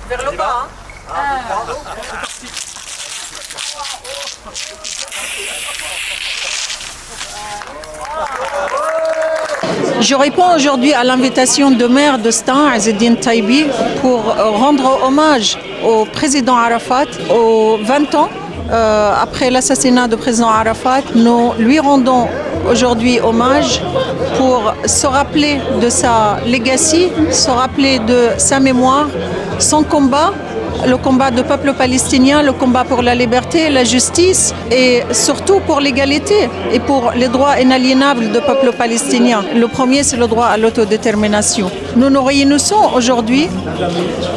Vers le bas, hein. Je réponds aujourd'hui à l'invitation de maire de Stan, Azzeddine Taibi, pour rendre hommage au président Arafat aux 20 ans. Après l'assassinat du président Arafat, nous lui rendons aujourd'hui hommage pour se rappeler de sa legacy, se rappeler de sa mémoire, son combat, le combat du peuple palestinien, le combat pour la liberté, la justice et surtout pour l'égalité et pour les droits inaliénables du peuple palestinien. Le premier, c'est le droit à l'autodétermination. Nous nous réunissons aujourd'hui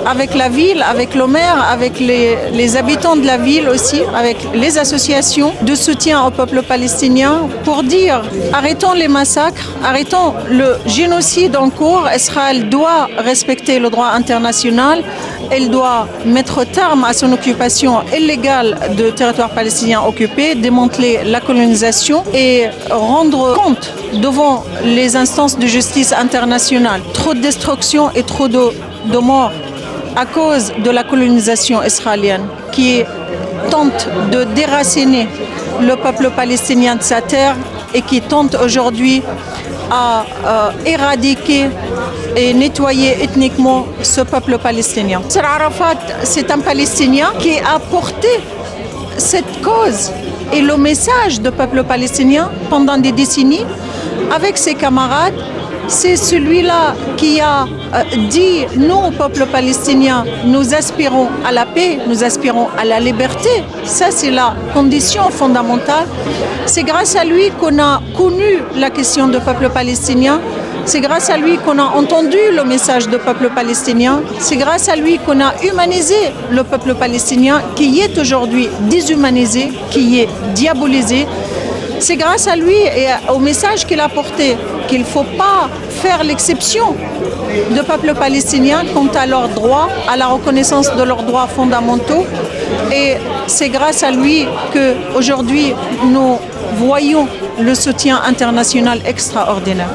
avec la ville, avec le maire, avec les habitants de la ville aussi, avec les associations de soutien au peuple palestinien pour dire arrêtons les massacres, arrêtons le génocide en cours. Israël doit respecter le droit international, elle doit mettre terme à son occupation illégale de territoire palestinien occupé, démanteler la colonisation et rendre compte devant les instances de justice internationale. Trop de destruction et trop de morts à cause de la colonisation israélienne qui tente de déraciner le peuple palestinien de sa terre et qui tente aujourd'hui à éradiquer et nettoyer ethniquement ce peuple palestinien. Yasser Arafat, c'est un Palestinien qui a porté cette cause et le message du peuple palestinien pendant des décennies avec ses camarades. C'est celui-là qui a dit, nous, peuple palestinien, nous aspirons à la paix, nous aspirons à la liberté. Ça, c'est la condition fondamentale. C'est grâce à lui qu'on a connu la question du peuple palestinien. C'est grâce à lui qu'on a entendu le message du peuple palestinien. C'est grâce à lui qu'on a humanisé le peuple palestinien qui est aujourd'hui déshumanisé, qui est diabolisé. C'est grâce à lui et au message qu'il a porté qu'il ne faut pas faire l'exception du peuple palestinien quant à leurs droits, à la reconnaissance de leurs droits fondamentaux. Et c'est grâce à lui qu'aujourd'hui nous voyons le soutien international extraordinaire,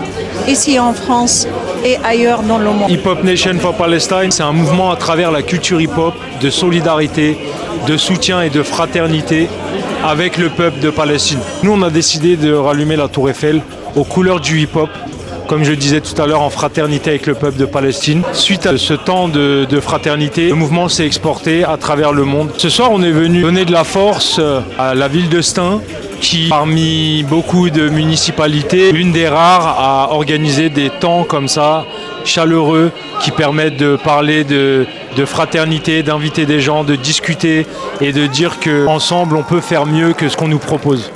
ici en France et ailleurs dans le monde. Hip Hop Nation for Palestine, c'est un mouvement à travers la culture hip-hop de solidarité, de soutien et de fraternité avec le peuple de Palestine. Nous, on a décidé de rallumer la Tour Eiffel aux couleurs du hip-hop, comme je disais tout à l'heure, en fraternité avec le peuple de Palestine. Suite à ce temps de fraternité, le mouvement s'est exporté à travers le monde. Ce soir, on est venu donner de la force à la ville de Stein, qui, parmi beaucoup de municipalités, l'une des rares à organiser des temps comme ça, chaleureux, qui permettent de parler de fraternité, d'inviter des gens, de discuter et de dire qu'ensemble, on peut faire mieux que ce qu'on nous propose.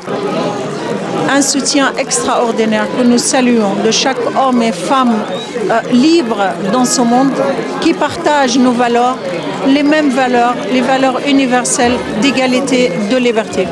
Un soutien extraordinaire que nous saluons de chaque homme et femme libre dans ce monde qui partagent nos valeurs, les mêmes valeurs, les valeurs universelles d'égalité, de liberté.